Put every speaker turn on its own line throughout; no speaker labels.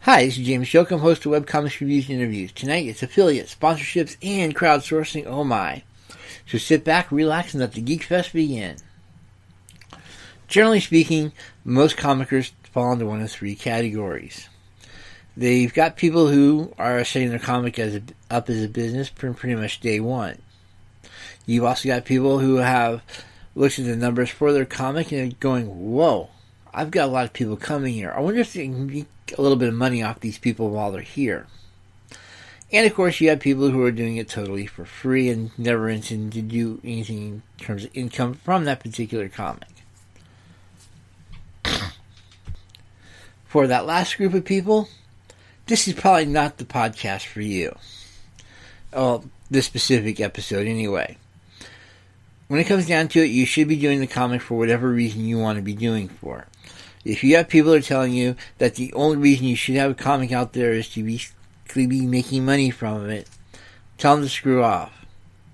Hi, this is James Joke. I'm host of Webcomics Reviews and Interviews. Tonight it's affiliates, sponsorships, and crowdsourcing. Oh my. So sit back, relax, and let the Geek Fest begin. Generally speaking, most comicers fall into one of three categories. They've got people who are setting their comic up as a business from pretty much day one. You've also got people who have looked at the numbers for their comic and are going, whoa, I've got a lot of people coming here. I wonder if they can get a little bit of money off these people while they're here. And of course, you have people who are doing it totally for free and never intend to do anything in terms of income from that particular comic. For that last group of people, this is probably not the podcast for you. Oh, this specific episode anyway. When it comes down to it, you should be doing the comic for whatever reason you want to be doing for it. If you have people who are telling you that the only reason you should have a comic out there is to be making money from it, tell them to screw off.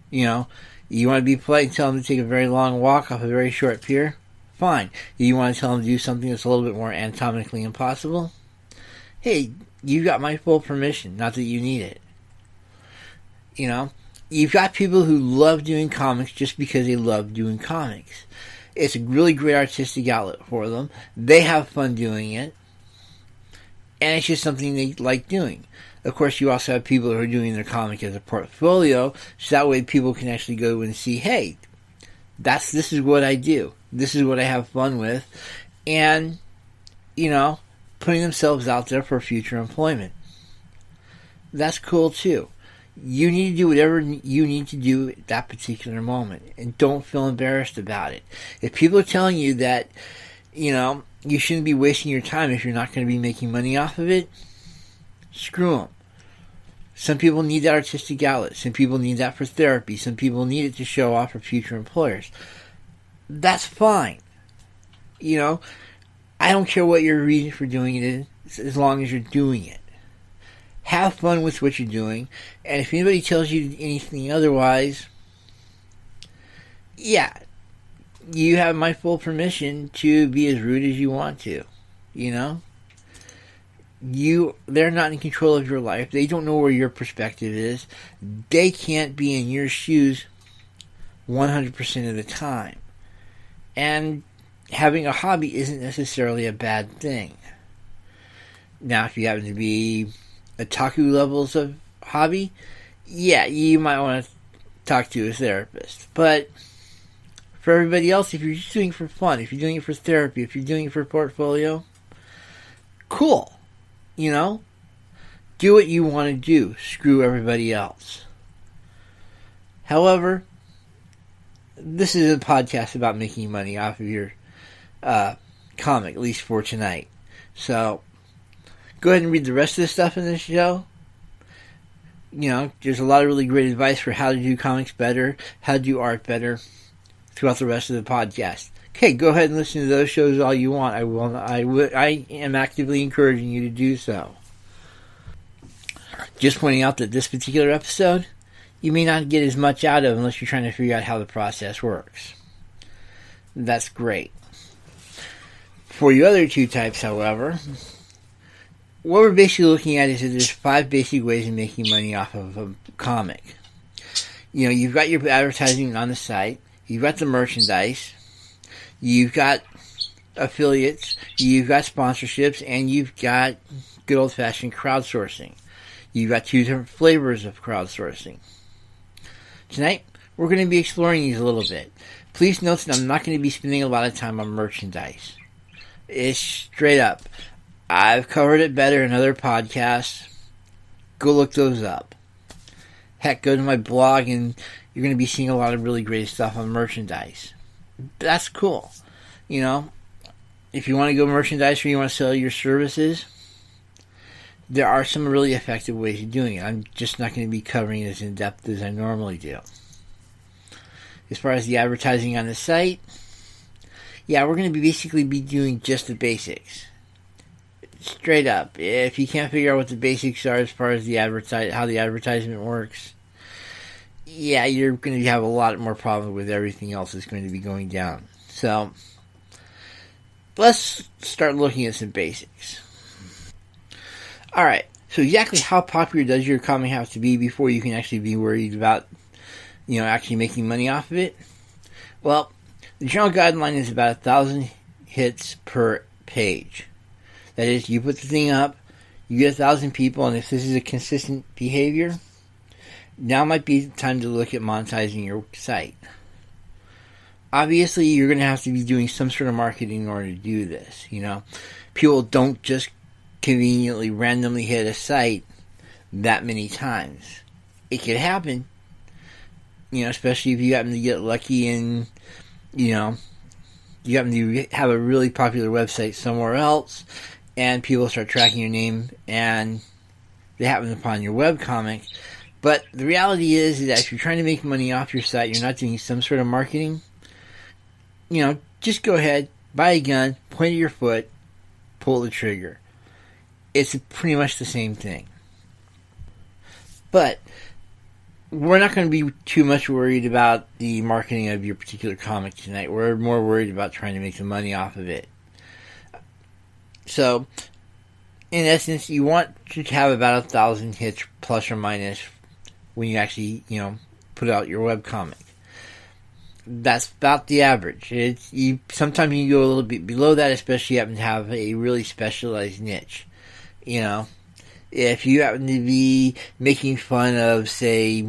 You know, you want to be polite and tell them to take a very long walk off a very short pier? Fine. You want to tell them to do something that's a little bit more anatomically impossible? Hey, you've got my full permission, not that you need it. You know, you've got people who love doing comics just because they love doing comics. It's a really great artistic outlet for them. They have fun doing it. And it's just something they like doing. Of course, you also have people who are doing their comic as a portfolio, so that way people can actually go and see, hey, this is what I do. This is what I have fun with. And, you know, putting themselves out there for future employment. That's cool too. You need to do whatever you need to do at that particular moment. And don't feel embarrassed about it. If people are telling you that, you know, you shouldn't be wasting your time if you're not going to be making money off of it, screw them. Some people need that artistic outlet. Some people need that for therapy. Some people need it to show off for future employers. That's fine. You know, I don't care what your reason for doing it is, as long as you're doing it. Have fun with what you're doing, and if anybody tells you anything otherwise, yeah, you have my full permission to be as rude as you want to, you know? They're not in control of your life. They don't know where your perspective is. They can't be in your shoes 100% of the time. And having a hobby isn't necessarily a bad thing. Now, if you happen to be otaku levels of hobby, yeah, you might want to talk to a therapist. But for everybody else, if you're just doing it for fun, if you're doing it for therapy, if you're doing it for portfolio, cool. You know? Do what you want to do. Screw everybody else. However, this is a podcast about making money off of your comic, at least for tonight. So, go ahead and read the rest of the stuff in this show. You know, there's a lot of really great advice for how to do comics better, how to do art better throughout the rest of the podcast. Okay, go ahead and listen to those shows all you want. I am actively encouraging you to do so. Just pointing out that this particular episode, you may not get as much out of unless you're trying to figure out how the process works. That's great. For you other two types, however, what we're basically looking at is that there's 5 basic ways of making money off of a comic. You know, you've got your advertising on the site, you've got the merchandise, you've got affiliates, you've got sponsorships, and you've got good old-fashioned crowdsourcing. You've got 2 different flavors of crowdsourcing. Tonight, we're going to be exploring these a little bit. Please note that I'm not going to be spending a lot of time on merchandise. It's straight up. I've covered it better in other podcasts. Go look those up. Heck, go to my blog and you're going to be seeing a lot of really great stuff on merchandise. That's cool. You know, if you want to go merchandise or you want to sell your services, there are some really effective ways of doing it. I'm just not going to be covering it as in depth as I normally do. As far as the advertising on the site, yeah, we're going to basically be doing just the basics. Straight up. If you can't figure out what the basics are as far as the how the advertisement works, yeah, you're going to have a lot more problem with everything else that's going to be going down. So, let's start looking at some basics. Alright, so exactly how popular does your comic have to be before you can actually be worried about, actually making money off of it? Well, the general guideline is about 1,000 hits per page. That is, you put the thing up, you get 1,000 people, and if this is a consistent behavior, now might be the time to look at monetizing your site. Obviously, you're going to have to be doing some sort of marketing in order to do this. People don't just conveniently randomly hit a site that many times. It could happen, especially if you happen to get lucky and, you happen to have a really popular website somewhere else and people start tracking your name and they happen upon your webcomic. But the reality is that if you're trying to make money off your site, you're not doing some sort of marketing, just go ahead, buy a gun, point at your foot, pull the trigger. It's pretty much the same thing. But we're not going to be too much worried about the marketing of your particular comic tonight. We're more worried about trying to make some money off of it. So, in essence, you want to have about 1,000 hits plus or minus when you actually, put out your webcomic. That's about the average. Sometimes you can go a little bit below that, especially if you happen to have a really specialized niche. If you happen to be making fun of, say,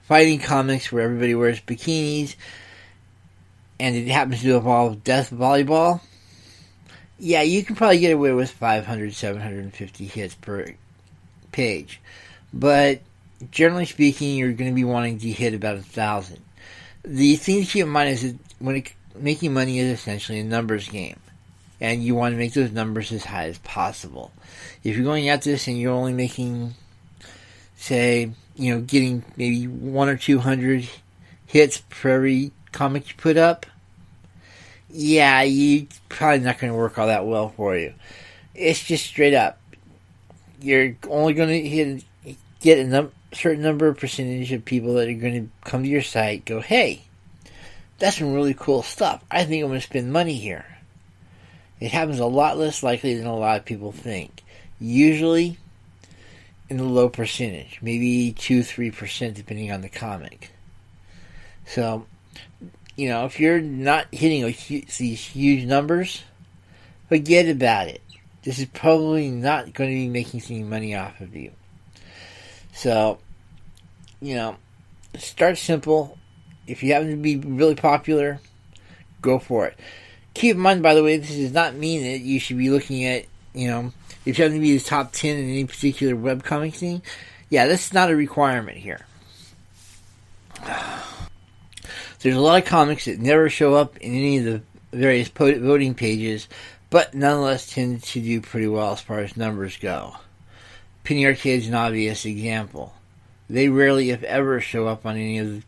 fighting comics where everybody wears bikinis, and it happens to involve death volleyball, yeah, you can probably get away with 500, 750 hits per page. But generally speaking, you're going to be wanting to hit about 1,000. The thing to keep in mind is that making money is essentially a numbers game. And you want to make those numbers as high as possible. If you're going at this and you're only making, say, getting maybe 100 or 200 hits per every comic you put up, yeah, you're probably not going to work all that well for you. It's just straight up. You're only going to get a certain number of percentage of people that are going to come to your site, go, hey, that's some really cool stuff. I think I'm going to spend money here. It happens a lot less likely than a lot of people think. Usually in the low percentage, maybe 2-3% depending on the comic. So, if you're not hitting these huge numbers, forget about it. This is probably not going to be making any money off of you. So, start simple. If you happen to be really popular, go for it. Keep in mind, by the way, this does not mean that you should be looking at, if you happen to be the top 10 in any particular webcomic thing, yeah, that's not a requirement here. There's a lot of comics that never show up in any of the various voting pages, but nonetheless tend to do pretty well as far as numbers go. Penny Arcade is an obvious example. They rarely, if ever, show up on any of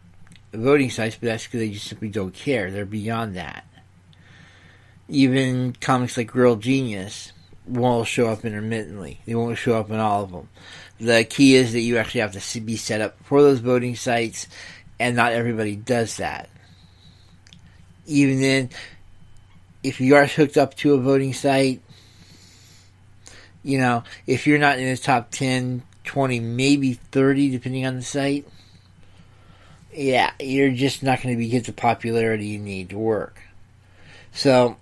the voting sites, but that's because they just simply don't care. They're beyond that. Even comics like Girl Genius will show up intermittently. They won't show up in all of them. The key is that you actually have to be set up for those voting sites, and not everybody does that. Even then, if you are hooked up to a voting site, if you're not in the top 10, 20, maybe 30, depending on the site, yeah, you're just not going to get the popularity you need to work. So,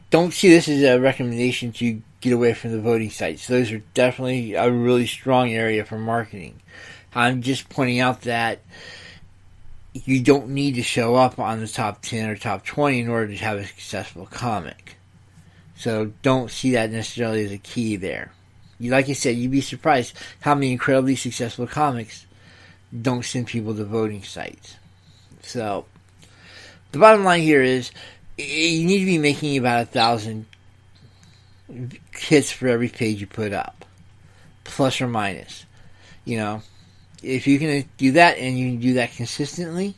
don't see this as a recommendation to get away from the voting sites. Those are definitely a really strong area for marketing. I'm just pointing out that you don't need to show up on the top 10 or top 20 in order to have a successful comic. So don't see that necessarily as a key there. Like I said, you'd be surprised how many incredibly successful comics don't send people to voting sites. So the bottom line here is you need to be making about 1,000 hits for every page you put up, plus or minus. If you can do that and you can do that consistently,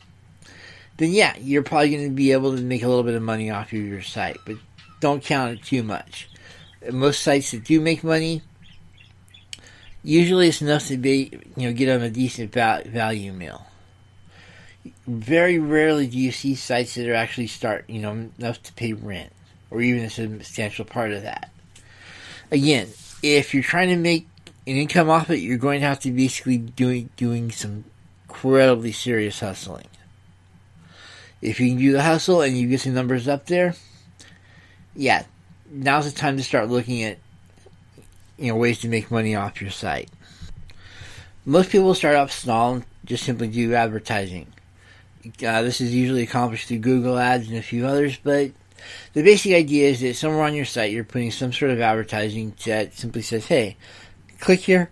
then yeah, you're probably going to be able to make a little bit of money off of your site, but don't count it too much. Most sites that do make money, usually it's enough to be, get them a decent value meal. Very rarely do you see sites that are actually enough to pay rent, or even a substantial part of that. Again, if you're trying to make an income off it, you're going to have to basically doing some incredibly serious hustling. If you can do the hustle and you get some numbers up there, yeah, now's the time to start looking at ways to make money off your site. Most people start off small and just simply do advertising. This is usually accomplished through Google Ads and a few others, but the basic idea is that somewhere on your site you're putting some sort of advertising that simply says, hey, click here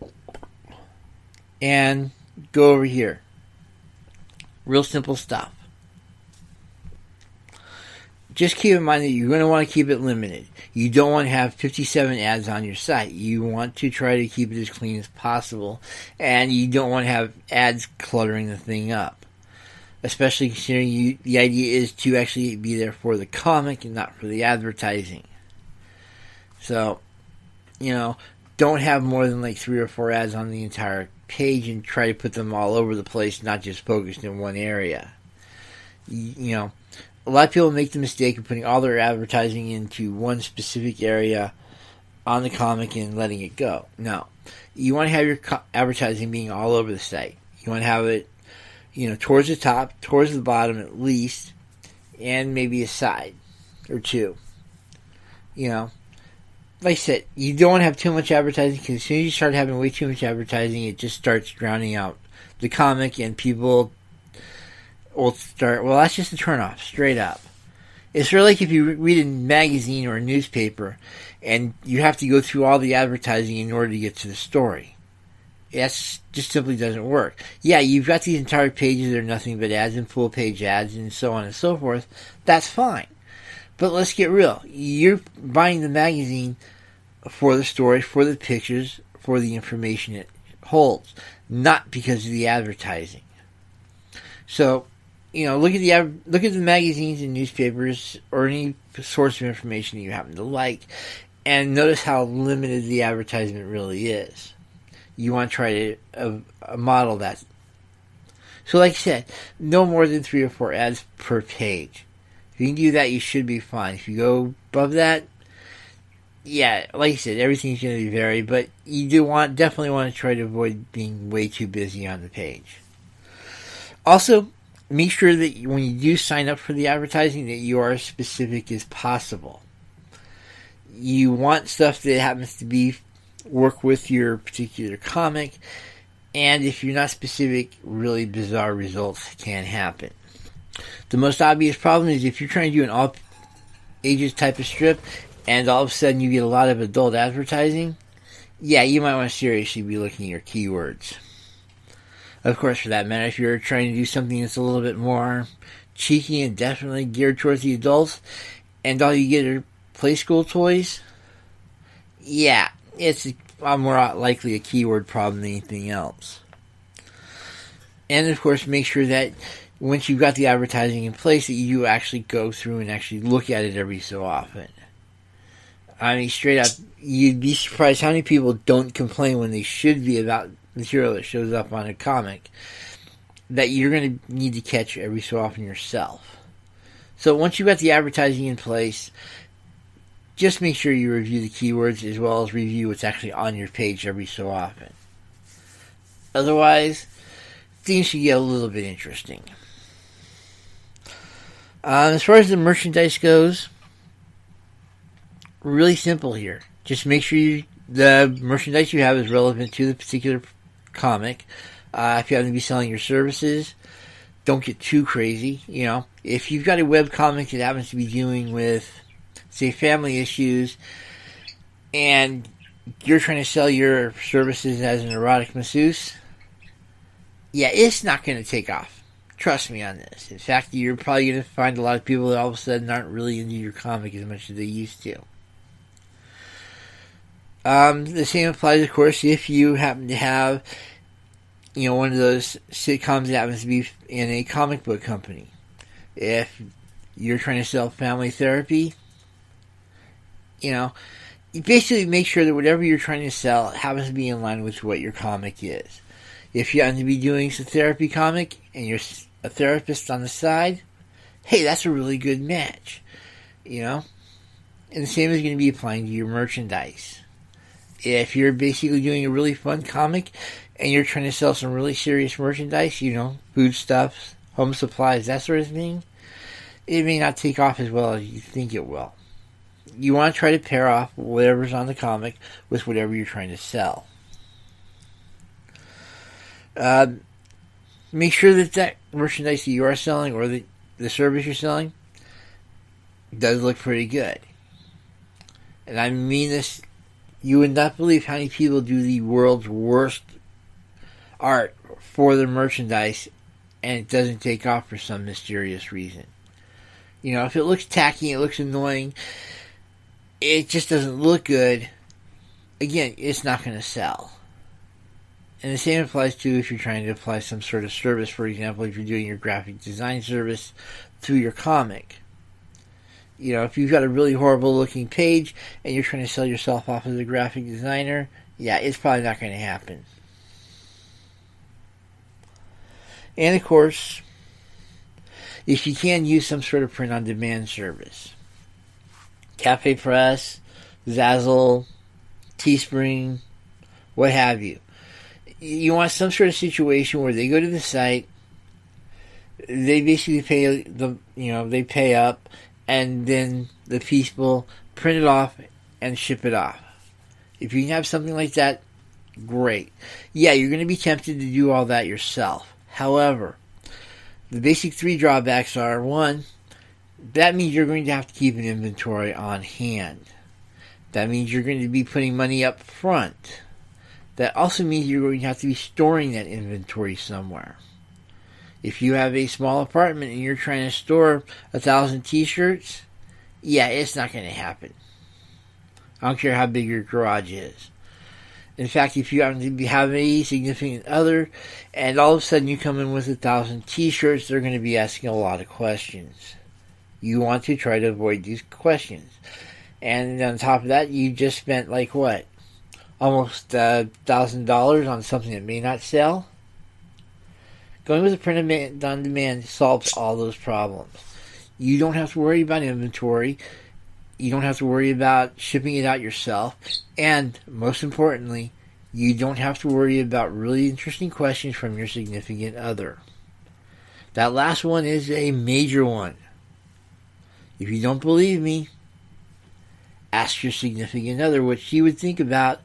and go over here. Real simple stuff. Just keep in mind that you're going to want to keep it limited. You don't want to have 57 ads on your site. You want to try to keep it as clean as possible, and you don't want to have ads cluttering the thing up. Especially considering the idea is to actually be there for the comic and not for the advertising. So, don't have more than like 3 or 4 ads on the entire page and try to put them all over the place, not just focused in one area. A lot of people make the mistake of putting all their advertising into one specific area on the comic and letting it go. No. You want to have your advertising being all over the site. You want to have it, towards the top, towards the bottom at least, and maybe a side or two. Like I said, you don't want to have too much advertising, because as soon as you start having way too much advertising, it just starts drowning out the comic, and people will start, well, that's just a turnoff, straight up. It's sort of like if you read a magazine or a newspaper and you have to go through all the advertising in order to get to the story. That just simply doesn't work. Yeah, you've got these entire pages that are nothing but ads and full page ads and so on and so forth. That's fine. But let's get real. You're buying the magazine for the story, for the pictures, for the information it holds, not because of the advertising. So, look at the magazines and newspapers or any source of information that you happen to like, and notice how limited the advertisement really is. You want to try to model that. So, like I said, no more than 3 or 4 ads per page. If you can do that, you should be fine. If you go above that, yeah, like I said, everything's going to be varied, but you definitely want to try to avoid being way too busy on the page. Also, make sure that when you do sign up for the advertising that you are as specific as possible. You want stuff that happens to work with your particular comic, and if you're not specific, really bizarre results can happen. The most obvious problem is if you're trying to do an all ages type of strip and all of a sudden you get a lot of adult advertising, yeah, you might want to seriously be looking at your keywords. Of course, for that matter, if you're trying to do something that's a little bit more cheeky and definitely geared towards the adults, and all you get are play school toys, yeah, it's more likely a keyword problem than anything else. And of course, make sure that once you've got the advertising in place, that you actually go through and actually look at it every so often. I mean, straight up, you'd be surprised how many people don't complain when they should be about material that shows up on a comic that you're going to need to catch every so often yourself. So once you've got the advertising in place, just make sure you review the keywords as well as review what's actually on your page every so often. Otherwise, things should get a little bit interesting. As far as the merchandise goes, really simple here. Just make sure the merchandise you have is relevant to the particular comic. If you happen to be selling your services, don't get too crazy. If you've got a web comic that happens to be dealing with, say, family issues, and you're trying to sell your services as an erotic masseuse, yeah, it's not going to take off. Trust me on this. In fact, you're probably going to find a lot of people that all of a sudden aren't really into your comic as much as they used to. The same applies, of course, if you happen to have, one of those sitcoms that happens to be in a comic book company. If you're trying to sell family therapy, you basically make sure that whatever you're trying to sell happens to be in line with what your comic is. If you happen to be doing some therapy comic and you're a therapist on the side, hey, that's a really good match. And the same is going to be applying to your merchandise. If you're basically doing a really fun comic and you're trying to sell some really serious merchandise, foodstuffs, home supplies, that sort of thing, it may not take off as well as you think it will. You want to try to pair off whatever's on the comic with whatever you're trying to sell. Make sure that merchandise that you are selling or the service you're selling does look pretty good. And I mean this, you would not believe how many people do the world's worst art for their merchandise and it doesn't take off for some mysterious reason. If it looks tacky, it looks annoying, it just doesn't look good, again, it's not going to sell. And the same applies to if you're trying to apply some sort of service. For example, if you're doing your graphic design service through your comic. If you've got a really horrible looking page and you're trying to sell yourself off as a graphic designer, yeah, it's probably not going to happen. And of course, if you can, use some sort of print-on-demand service. Cafe Press, Zazzle, Teespring, what have you. You want some sort of situation where they go to the site, they basically they pay up, and then the people print it off and ship it off. If you can have something like that, great. Yeah, you're going to be tempted to do all that yourself. However, the basic 3 drawbacks are, 1, that means you're going to have to keep an inventory on hand. That means you're going to be putting money up front. That also means you're going to have to be storing that inventory somewhere. If you have a small apartment and you're trying to store 1,000 t-shirts, yeah, it's not going to happen. I don't care how big your garage is. In fact, if you happen to have a significant other and all of a sudden you come in with 1,000 t-shirts, they're going to be asking a lot of questions. You want to try to avoid these questions. And on top of that, you just spent almost $1,000 on something that may not sell. Going with a print on demand solves all those problems. You don't have to worry about inventory. You don't have to worry about shipping it out yourself. And most importantly, you don't have to worry about really interesting questions from your significant other. That last one is a major one. If you don't believe me, ask your significant other what she would think about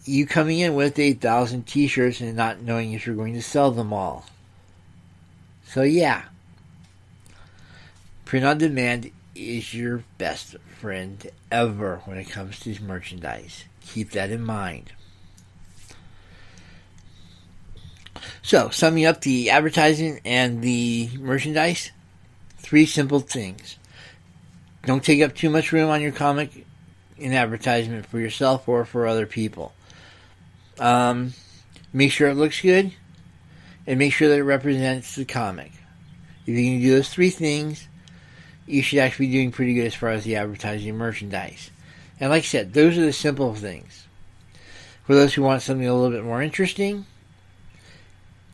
you coming in with 1,000 t-shirts and not knowing if you're going to sell them all. So yeah, print on demand is your best friend ever when it comes to merchandise. Keep that in mind. So, summing up the advertising and the merchandise, 3 simple things. Don't take up too much room on your comic in advertisement for yourself or for other people. Make sure it looks good, and make sure that it represents the comic. If you can do those 3 things, you should actually be doing pretty good as far as the advertising and merchandise. And like I said, those are the simple things. For those who want something a little bit more interesting,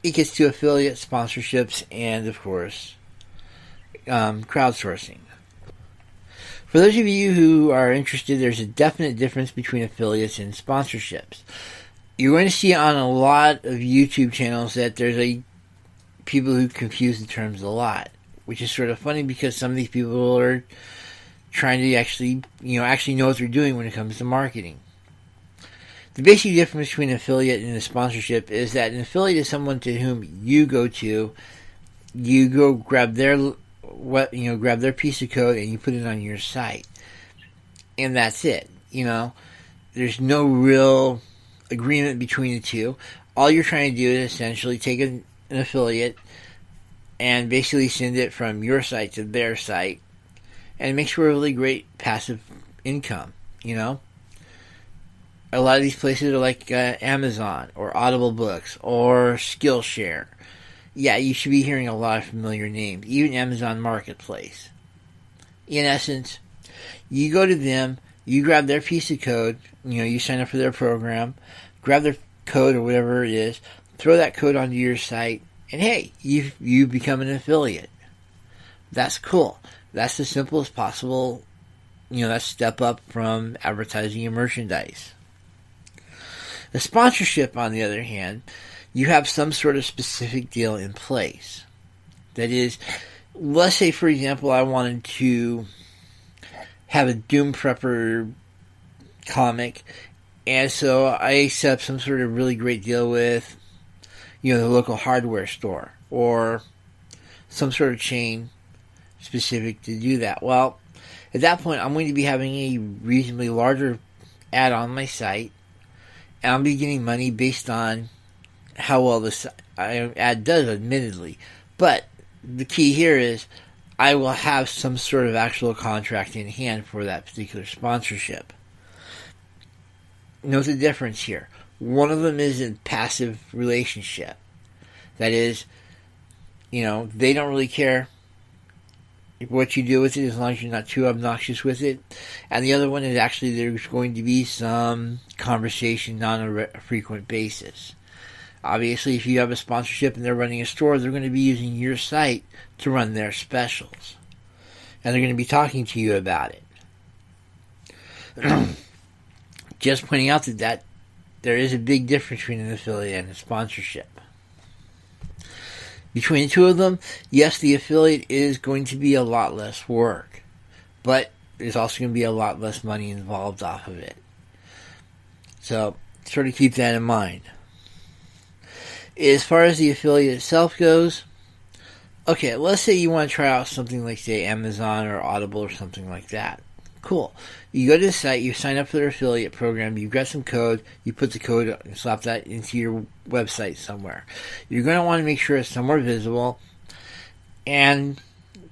it gets to affiliate sponsorships and, of course, crowdsourcing. For those of you who are interested, there's a definite difference between affiliates and sponsorships. You're going to see on a lot of YouTube channels that there's people who confuse the terms a lot, which is sort of funny because some of these people are trying to actually know what they're doing when it comes to marketing. The basic difference between an affiliate and a sponsorship is that an affiliate is someone to whom you go grab their piece of code and you put it on your site, and that's it. There's no real agreement between the two. All you're trying to do is essentially take an affiliate and basically send it from your site to their site, and it makes for a really great passive income. A lot of these places are like Amazon or Audible Books or Skillshare. Yeah, you should be hearing a lot of familiar names, even Amazon Marketplace. In essence, you go to them, you grab their piece of code, you sign up for their program, grab their code or whatever it is, throw that code onto your site, and hey, you become an affiliate. That's cool. That's the simplest possible, that step up from advertising and merchandise. The sponsorship, on the other hand, you have some sort of specific deal in place. That is, let's say, for example, I wanted to have a Doom Prepper comic, and so I set up some sort of really great deal with, the local hardware store, or some sort of chain specific to do that. Well, at that point, I'm going to be having a reasonably larger ad on my site, and I'll be getting money based on how well this ad does, admittedly. But the key here is I will have some sort of actual contract in hand for that particular sponsorship. Note the difference here. One of them is a passive relationship. That is, they don't really care what you do with it as long as you're not too obnoxious with it. And the other one is actually there's going to be some conversation on a frequent basis. Obviously, if you have a sponsorship and they're running a store, they're going to be using your site to run their specials. And they're going to be talking to you about it. Just pointing out that there is a big difference between an affiliate and a sponsorship. Between the two of them, yes, the affiliate is going to be a lot less work, but there's also going to be a lot less money involved off of it. So, sort of keep that in mind. As far as the affiliate itself goes, okay, let's say you want to try out something like, say, Amazon or Audible or something like that. Cool. You go to the site, you sign up for their affiliate program, you've got some code, you put the code and slap that into your website somewhere. You're going to want to make sure it's somewhere visible. And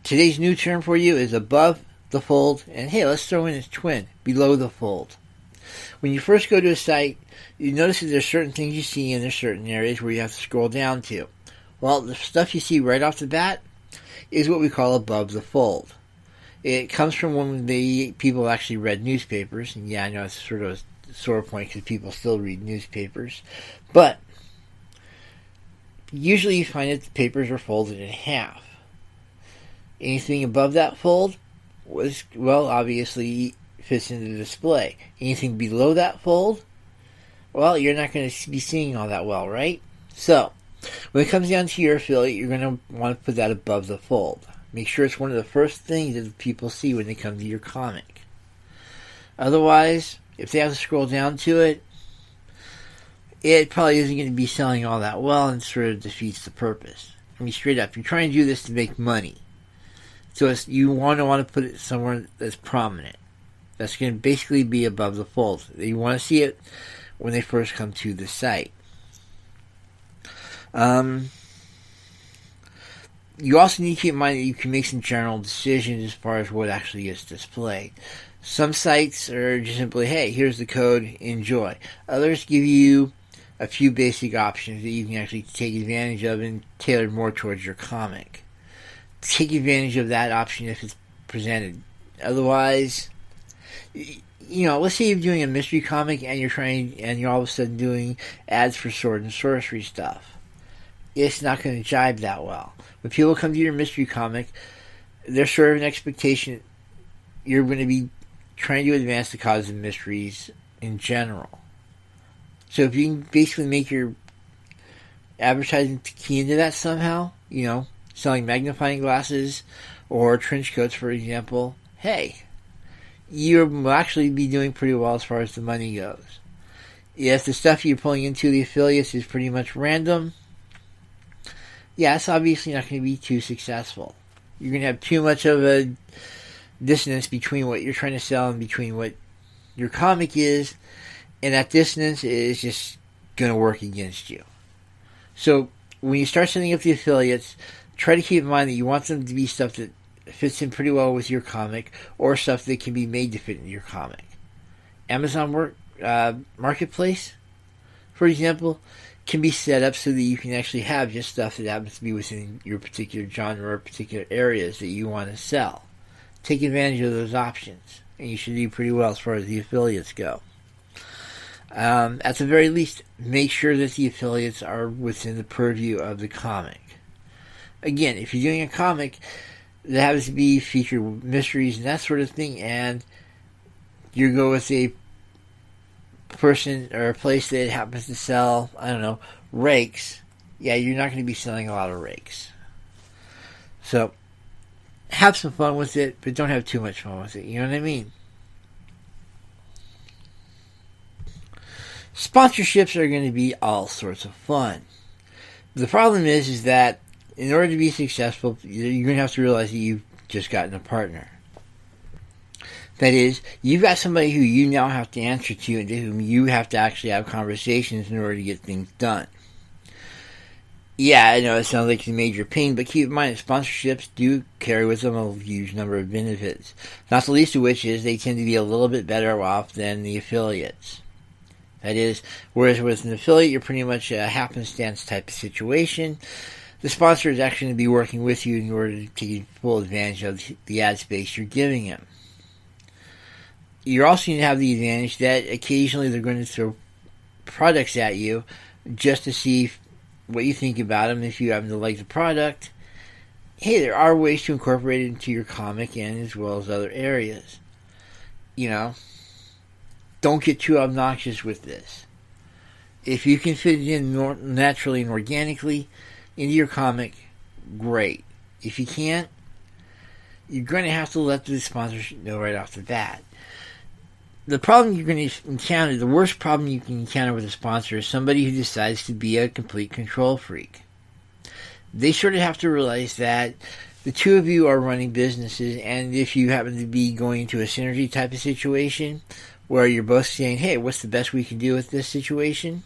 today's new term for you is above the fold, and hey, let's throw in its twin, below the fold. When you first go to a site, you notice that there's certain things you see and there's certain areas where you have to scroll down to. Well, the stuff you see right off the bat is what we call above the fold. It comes from when people actually read newspapers, and yeah, I know it's sort of a sore point because people still read newspapers, but usually you find that the papers are folded in half. Anything above that fold obviously fits into the display. Anything below that fold, well, you're not going to be seeing all that well, right? So, when it comes down to your affiliate, you're going to want to put that above the fold. Make sure it's one of the first things that people see when they come to your comic. Otherwise, if they have to scroll down to it, it probably isn't going to be selling all that well and sort of defeats the purpose. I mean, straight up, you're trying to do this to make money. So you want to put it somewhere that's prominent. That's going to basically be above the fold. You want to see it when they first come to the site. You also need to keep in mind that you can make some general decisions as far as what actually gets displayed. Some sites are just simply, hey, here's the code, enjoy. Others give you a few basic options that you can actually take advantage of and tailor more towards your comic. Take advantage of that option if it's presented. Otherwise, let's say you're doing a mystery comic and you're all of a sudden doing ads for sword and sorcery stuff. It's not going to jibe that well. When people come to your mystery comic, there's sort of an expectation you're going to be trying to advance the cause of mysteries in general. So if you can basically make your advertising key into that somehow, selling magnifying glasses or trench coats, for example, hey, you'll actually be doing pretty well as far as the money goes. If the stuff you're pulling into the affiliates is pretty much random, yeah, it's obviously not going to be too successful. You're going to have too much of a dissonance between what you're trying to sell and between what your comic is, and that dissonance is just going to work against you. So when you start setting up the affiliates, try to keep in mind that you want them to be stuff that fits in pretty well with your comic, or stuff that can be made to fit in your comic. Amazon Marketplace, for example, can be set up so that you can actually have just stuff that happens to be within your particular genre or particular areas that you want to sell. Take advantage of those options, and you should do pretty well as far as the affiliates go. At the very least, make sure that the affiliates are within the purview of the comic. Again, if you're doing a comic that happens to be featured mysteries and that sort of thing, and you go with a person or a place that happens to sell, I don't know, rakes, yeah, you're not going to be selling a lot of rakes. So, have some fun with it, but don't have too much fun with it. You know what I mean? Sponsorships are going to be all sorts of fun. The problem is that in order to be successful, you're going to have to realize that you've just gotten a partner. That is, you've got somebody who you now have to answer to and to whom you have to actually have conversations in order to get things done. Yeah, I know it sounds like a major pain, but keep in mind that sponsorships do carry with them a huge number of benefits. Not the least of which is they tend to be a little bit better off than the affiliates. That is, whereas with an affiliate, you're pretty much a happenstance type of situation. The sponsor is actually going to be working with you in order to take full advantage of the ad space you're giving him. You're also going to have the advantage that occasionally they're going to throw products at you just to see what you think about them. If you happen to like the product, hey, there are ways to incorporate it into your comic and as well as other areas. You know, don't get too obnoxious with this. If you can fit it in naturally and organically into your comic, great. If you can't, you're going to have to let the sponsor know right off the bat. The problem you're going to encounter, the worst problem you can encounter with a sponsor is somebody who decides to be a complete control freak. They sort of have to realize that the two of you are running businesses, and if you happen to be going into a synergy type of situation where you're both saying, hey, what's the best we can do with this situation?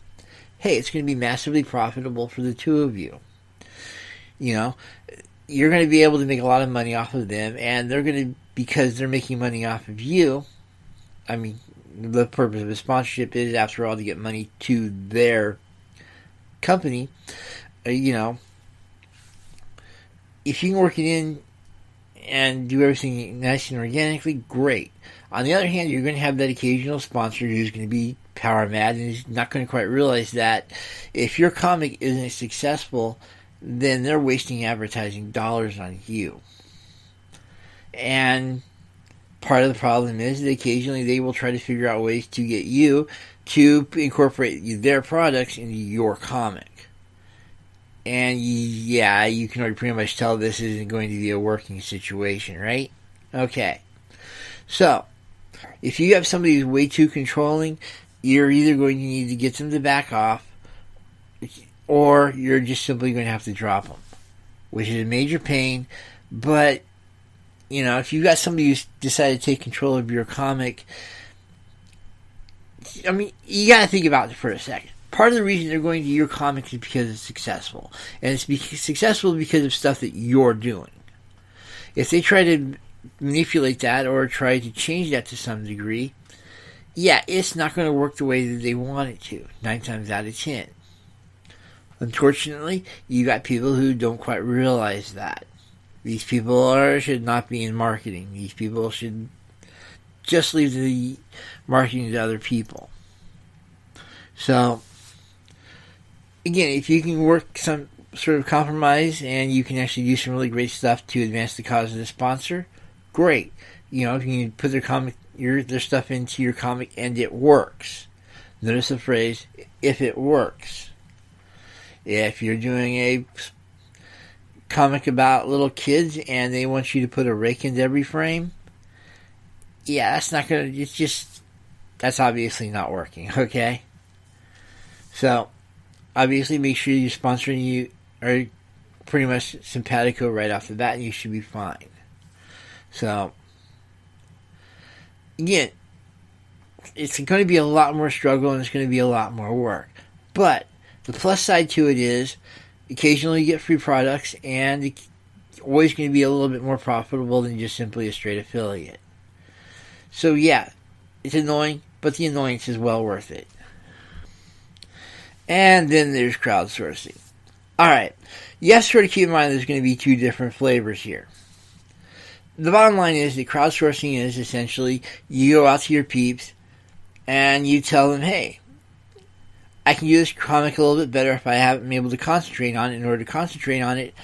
Hey, it's going to be massively profitable for the two of you. You know, you're going to be able to make a lot of money off of them, and they're going to, because they're making money off of you, I mean, the purpose of a sponsorship is, after all, to get money to their company. You know, if you can work it in and do everything nice and organically, great. On the other hand, you're going to have that occasional sponsor who's going to be power mad and is not going to quite realize that if your comic isn't successful, then they're wasting advertising dollars on you. And part of the problem is that occasionally they will try to figure out ways to get you to incorporate their products into your comic. And yeah, you can already pretty much tell this isn't going to be a working situation, right? Okay. So, if you have somebody who's way too controlling, you're either going to need to get them to back off, or you're just simply going to have to drop them, which is a major pain. But you know, if you've got somebody who's decided to take control of your comic, I mean, you got to think about it for a second. Part of the reason they're going to your comic is because it's successful. And it's successful because of stuff that you're doing. If they try to manipulate that or try to change that to some degree, yeah, it's not going to work the way that they want it to, 9 times out of 10. Unfortunately, you got people who don't quite realize that. These people should not be in marketing. These people should just leave the marketing to other people. So, again, if you can work some sort of compromise and you can actually do some really great stuff to advance the cause of the sponsor, great. You know, if you can put their stuff into your comic and it works. Notice the phrase, if it works. If you're doing a comic about little kids and they want you to put a rake into every frame, yeah, that's obviously not working, okay? So, obviously make sure your sponsor and you are pretty much simpatico right off the bat and you should be fine. So, again, it's going to be a lot more struggle and it's going to be a lot more work. But the plus side to it is, occasionally you get free products, and it's always going to be a little bit more profitable than just simply a straight affiliate. So yeah, it's annoying, but the annoyance is well worth it. And then there's crowdsourcing. Alright, you have to sort of keep in mind there's going to be 2 different flavors here. The bottom line is that crowdsourcing is essentially, you go out to your peeps, and you tell them, hey, I can do this comic a little bit better if I haven't been able to concentrate on it. In order to concentrate on it,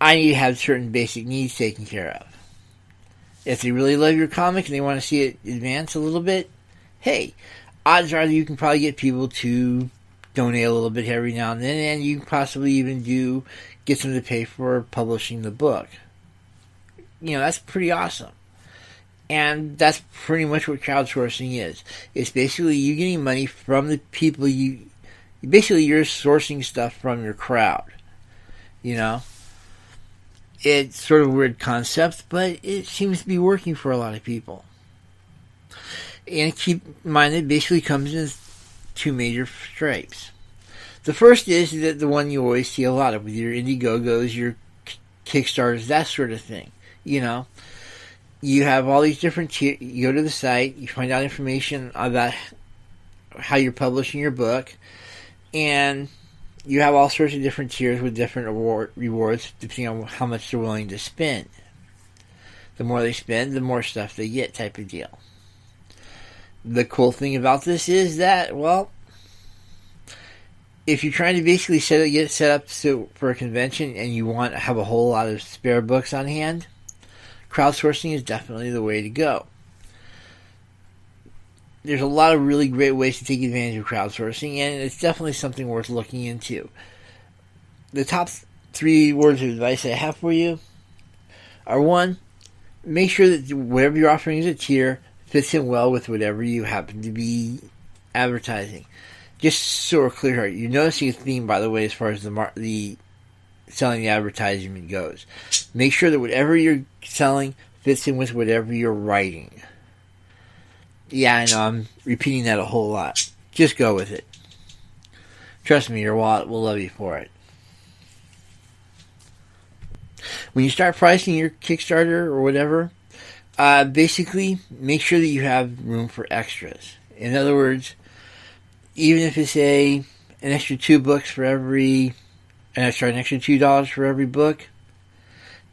I need to have certain basic needs taken care of. If they really love your comic and they want to see it advance a little bit, hey, odds are that you can probably get people to donate a little bit every now and then, and you can possibly even get them to pay for publishing the book. That's pretty awesome. And that's pretty much what crowdsourcing is. It's basically you getting money from the people basically you're sourcing stuff from your crowd. It's sort of a weird concept, but it seems to be working for a lot of people. And keep in mind it basically comes in two major stripes. The first is that the one you always see a lot of with your Indiegogos, your Kickstarters, that sort of thing. You have all these different tiers. You go to the site, you find out information about how you're publishing your book, and you have all sorts of different tiers with different rewards depending on how much they're willing to spend. The more they spend, the more stuff they get, type of deal. The cool thing about this is that, well, if you're trying to basically get set up for a convention and you want to have a whole lot of spare books on hand, crowdsourcing is definitely the way to go. There's a lot of really great ways to take advantage of crowdsourcing, and it's definitely something worth looking into. The top 3 words of advice I have for you are: 1, make sure that whatever you're offering as a tier fits in well with whatever you happen to be advertising. Just so we're clear here, you're noticing a theme, by the way, as far as the selling the advertisement goes. Make sure that whatever you're selling fits in with whatever you're writing. Yeah, I know, I'm repeating that a whole lot. Just go with it. Trust me, your wallet will love you for it. When you start pricing your Kickstarter or whatever, basically make sure that you have room for extras. In other words, even if it's an extra $2 for every, an extra $2 for every book,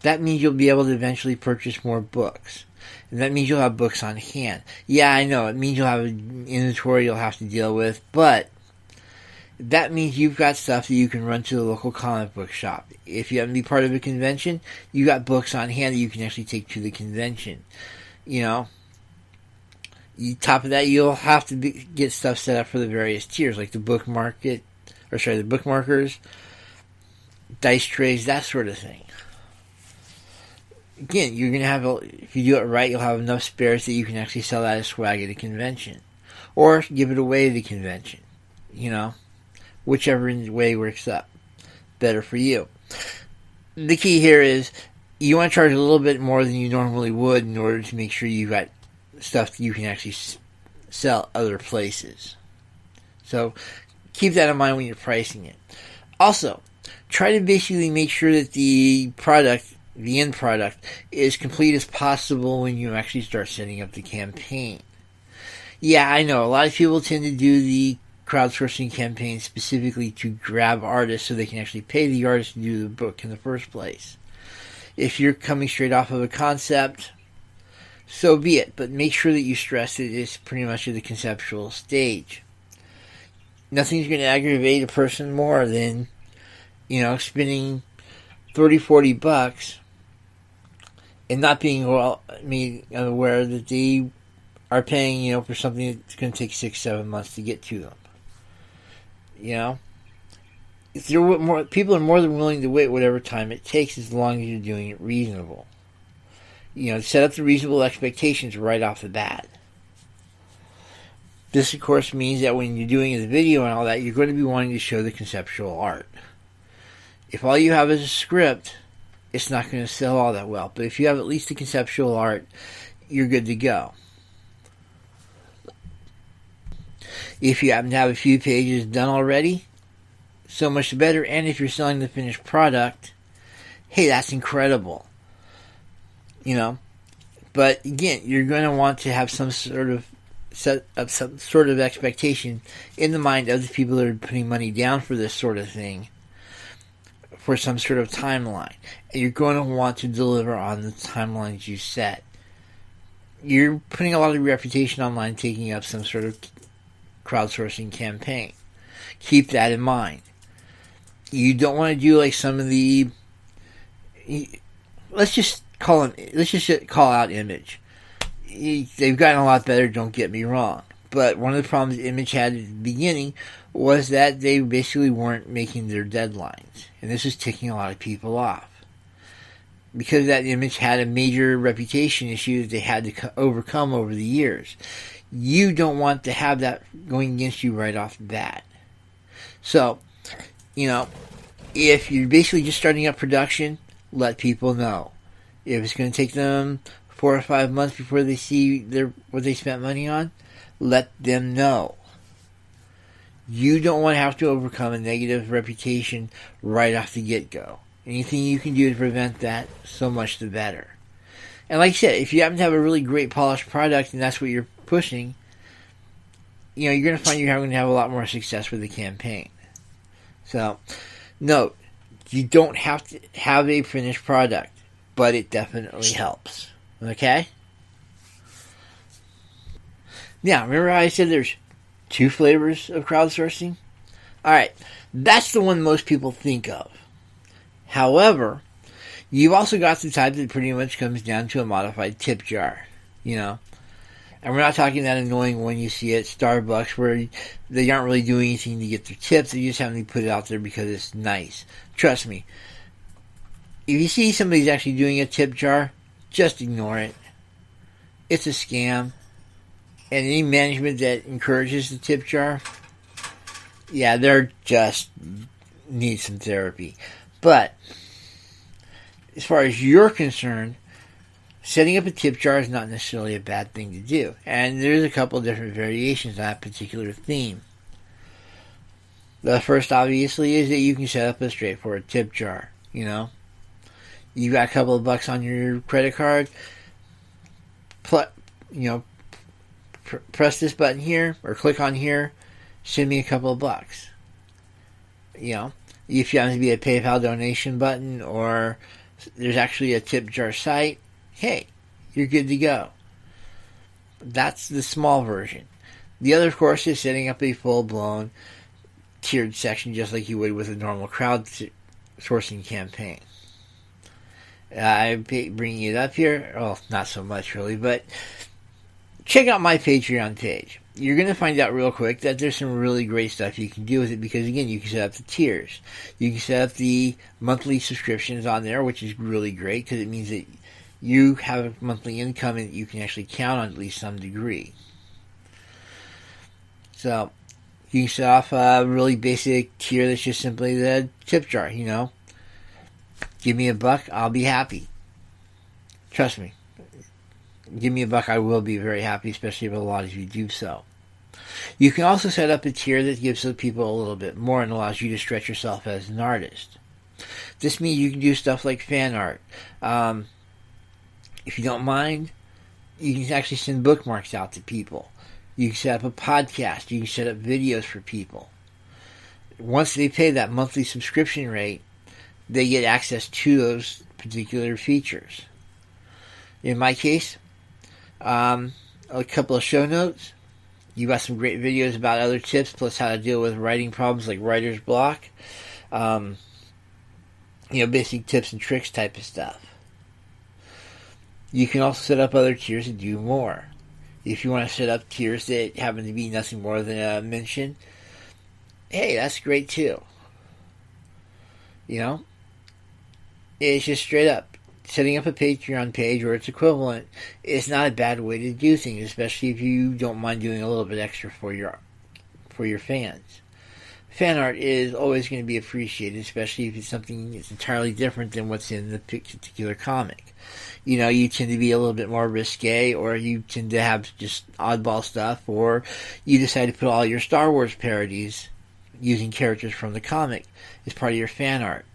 that means you'll be able to eventually purchase more books. And that means you'll have books on hand. Yeah, I know, it means you'll have an inventory you'll have to deal with, but that means you've got stuff that you can run to the local comic book shop. If you happen to be part of a convention, you got books on hand that you can actually take to the convention. Top of that, you'll have to get stuff set up for the various tiers, like the bookmarkers, dice trays, that sort of thing. Again, you're going to have, if you do it right, you'll have enough spares that you can actually sell that as swag at a convention. Or give it away at a convention. Whichever way works up better for you. The key here is you want to charge a little bit more than you normally would in order to make sure you've got stuff that you can actually sell other places. So keep that in mind when you're pricing it. Also, try to basically make sure that the end product, is complete as possible when you actually start setting up the campaign. Yeah, I know, a lot of people tend to do the crowdsourcing campaign specifically to grab artists so they can actually pay the artist to do the book in the first place. If you're coming straight off of a concept, so be it, but make sure that you stress that it's pretty much at the conceptual stage. Nothing's going to aggravate a person more than, spending $30-$40 and not being aware that they are paying, for something that's going to take 6-7 months to get to them. If people are more than willing to wait whatever time it takes as long as you're doing it reasonable. Set up the reasonable expectations right off the bat. This, of course, means that when you're doing the video and all that, you're going to be wanting to show the conceptual art. If all you have is a script, it's not going to sell all that well. But if you have at least the conceptual art, you're good to go. If you happen to have a few pages done already, so much the better. And if you're selling the finished product, hey, that's incredible. But again, you're going to want to have some sort of expectation in the mind of the people that are putting money down for this sort of thing, for some sort of timeline. And you're going to want to deliver on the timelines you set. You're putting a lot of your reputation online taking up some sort of crowdsourcing campaign. Keep that in mind. You don't want to do like some of the, let's just call out Image. They've gotten a lot better, don't get me wrong, But one of the problems Image had at the beginning was that they basically weren't making their deadlines. And this was ticking a lot of people off. Because that Image had a major reputation issue that they had to overcome over the years. You don't want to have that going against you right off the bat. So, if you're basically just starting up production, let people know. If it's going to take them 4 or 5 months before they see what they spent money on, let them know. You don't want to have to overcome a negative reputation right off the get-go. Anything you can do to prevent that, so much the better. And like I said, if you happen to have a really great polished product and that's what you're pushing, you're going to find you're going to have a lot more success with the campaign. So, note, you don't have to have a finished product, but it definitely helps. Okay? Now, remember how I said there's 2 flavors of crowdsourcing? Alright, that's the one most people think of. However, you've also got the type that pretty much comes down to a modified tip jar, And we're not talking that annoying one you see at Starbucks where they aren't really doing anything to get their tips. They just have to put it out there because it's nice. Trust me. If you see somebody's actually doing a tip jar, just ignore it. It's a scam. And any management that encourages the tip jar, yeah, they're just need some therapy. But as far as you're concerned, setting up a tip jar is not necessarily a bad thing to do. And there's a couple of different variations on that particular theme. The first, obviously, is that you can set up a straightforward tip jar. You got a couple of bucks on your credit card. Press this button here, or click on here. Send me a couple of bucks. If you happen to be a PayPal donation button, or there's actually a tip jar site, hey, you're good to go. That's the small version. The other, of course, is setting up a full-blown tiered section just like you would with a normal crowdsourcing campaign. I'm bringing it up here. Well, not so much really, but check out my Patreon page. You're going to find out real quick that there's some really great stuff you can do with it because, again, you can set up the tiers. You can set up the monthly subscriptions on there, which is really great because it means that you have a monthly income and you can actually count on at least some degree. So, you can set off a really basic tier that's just simply the tip jar, Give me $1, I'll be happy. Trust me. Give me $1, I will be very happy, especially if a lot of you do so. You can also set up a tier that gives the people a little bit more and allows you to stretch yourself as an artist. This means you can do stuff like fan art. If you don't mind, you can actually send bookmarks out to people. You can set up a podcast. You can set up videos for people. Once they pay that monthly subscription rate, they get access to those particular features. In my case, a couple of show notes. You got some great videos about other tips, plus how to deal with writing problems like writer's block. Basic tips and tricks type of stuff. You can also set up other tiers to do more. If you want to set up tiers that happen to be nothing more than a mention, hey, that's great too. It's just straight up. Setting up a Patreon page or its equivalent is not a bad way to do things, especially if you don't mind doing a little bit extra for your fans. Fan art is always going to be appreciated, especially if it's something that's entirely different than what's in the particular comic. You tend to be a little bit more risque, or you tend to have just oddball stuff, or you decide to put all your Star Wars parodies using characters from the comic as part of your fan art.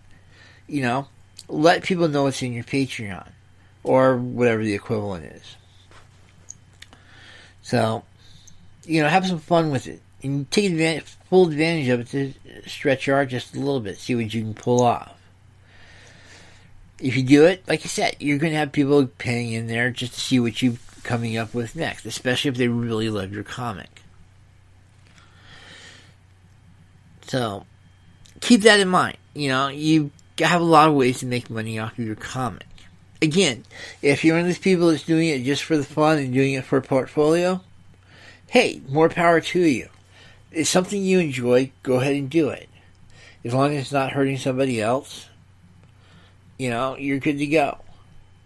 Let people know what's in your Patreon, or whatever the equivalent is. So, have some fun with it. And take full advantage of it to stretch your art just a little bit, see what you can pull off. If you do it, like I said, you're going to have people paying in there just to see what you're coming up with next, especially if they really love your comic. So, keep that in mind. You have a lot of ways to make money off of your comic. Again, if you're one of those people that's doing it just for the fun and doing it for a portfolio, hey, more power to you. It's something you enjoy, go ahead and do it. As long as it's not hurting somebody else, you're good to go.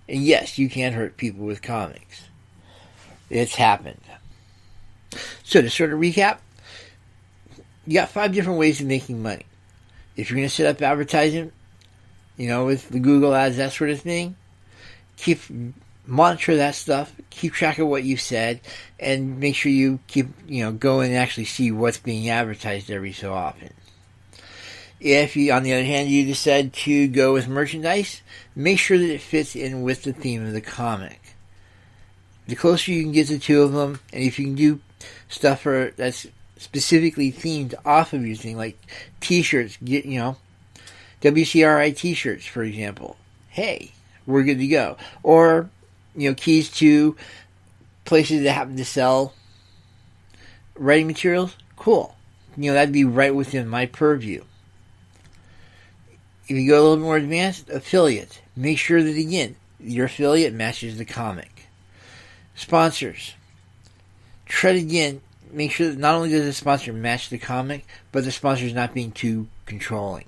And yes, you can hurt people with comics. It's happened. So to sort of recap, you got 5 different ways of making money. If you're going to set up advertising, with the Google ads, that sort of thing, monitor that stuff, keep track of what you've said, and make sure you keep, go and actually see what's being advertised every so often. If you, on the other hand, you decide to go with merchandise, make sure that it fits in with the theme of the comic. The closer you can get to 2 of them, and if you can do stuff that's specifically themed off of your thing, like t-shirts, WCRI t-shirts, for example. Hey, we're good to go. Or, keys to places that happen to sell writing materials. Cool. That'd be right within my purview. If you go a little more advanced, affiliates. Make sure that, again, your affiliate matches the comic. Sponsors. Tread again. Make sure that not only does the sponsor match the comic, but the sponsor is not being too controlling.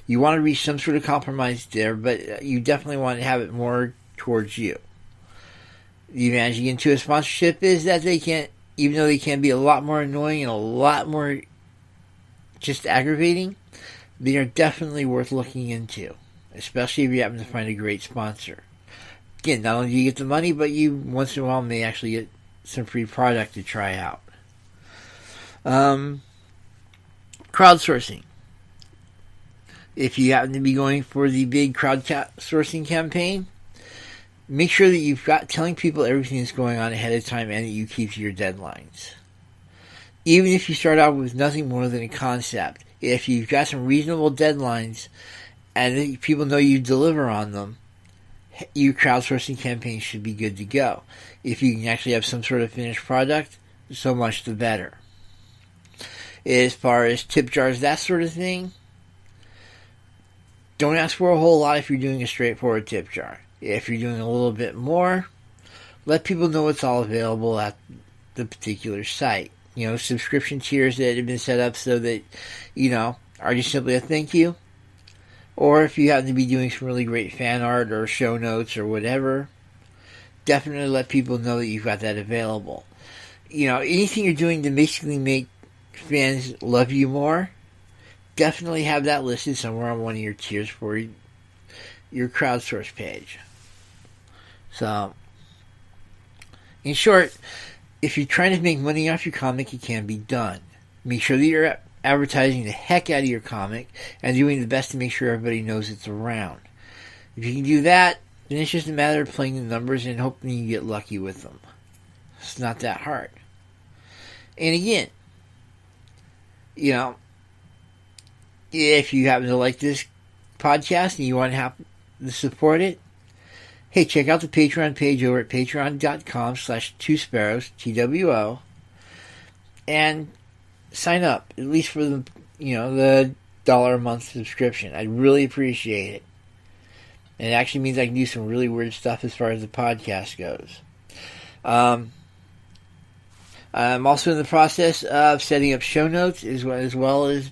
You want to reach some sort of compromise there, but you definitely want to have it more towards you. The advantage again to a sponsorship is that they can, even though they can be a lot more annoying and a lot more just aggravating, they are definitely worth looking into, especially if you happen to find a great sponsor. Again, not only do you get the money, but you once in a while may actually get some free product to try out. Crowdsourcing. If you happen to be going for the big crowdsourcing campaign, make sure that you've got telling people everything that's going on ahead of time and that you keep to your deadlines. Even if you start out with nothing more than a concept, if you've got some reasonable deadlines and people know you deliver on them, your crowdsourcing campaign should be good to go. If you can actually have some sort of finished product, so much the better. As far as tip jars, that sort of thing, don't ask for a whole lot if you're doing a straightforward tip jar. If you're doing a little bit more, let people know it's all available at the particular site. Subscription tiers that have been set up so that, are just simply a thank you. Or if you happen to be doing some really great fan art or show notes or whatever, definitely let people know that you've got that available. Anything you're doing to basically make fans love you more, definitely have that listed somewhere on one of your tiers for your crowdsource page. So, in short, if you're trying to make money off your comic, it can be done. Make sure that you're advertising the heck out of your comic and doing the best to make sure everybody knows it's around. If you can do that, then it's just a matter of playing the numbers and hoping you get lucky with them. It's not that hard. And again, if you happen to like this podcast and you want to have to support it, hey, check out the Patreon page over at patreon.com/twosparrows, TWO, and sign up, at least for the $1 a month subscription. I'd really appreciate it. And it actually means I can do some really weird stuff as far as the podcast goes. I'm also in the process of setting up show notes as well as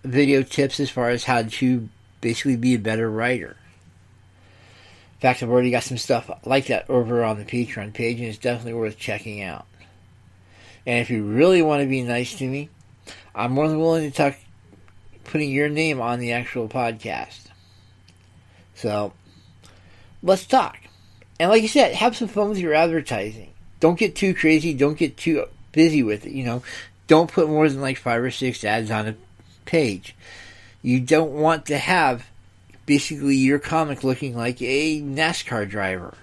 video tips as far as how to basically be a better writer. In fact, I've already got some stuff like that over on the Patreon page, and it's definitely worth checking out. And if you really want to be nice to me, I'm more than willing to talk, putting your name on the actual podcast. So, let's talk. And like I said, have some fun with your advertising. Don't get too crazy. Don't get too busy with it. Don't put more than like 5 or 6 ads on a page. You don't want to have basically your comic looking like a NASCAR driver.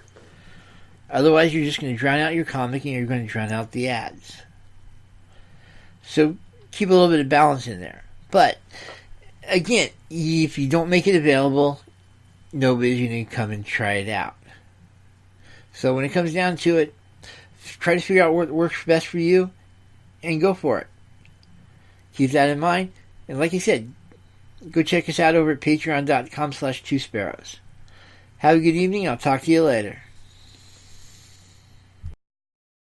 Otherwise, you're just going to drown out your comic and you're going to drown out the ads. So keep a little bit of balance in there. But again, if you don't make it available, nobody's going to come and try it out. So when it comes down to it, try to figure out what works best for you and go for it. Keep that in mind. And like I said, go check us out over at patreon.com/twosparrows. Have a good evening. I'll talk to you later.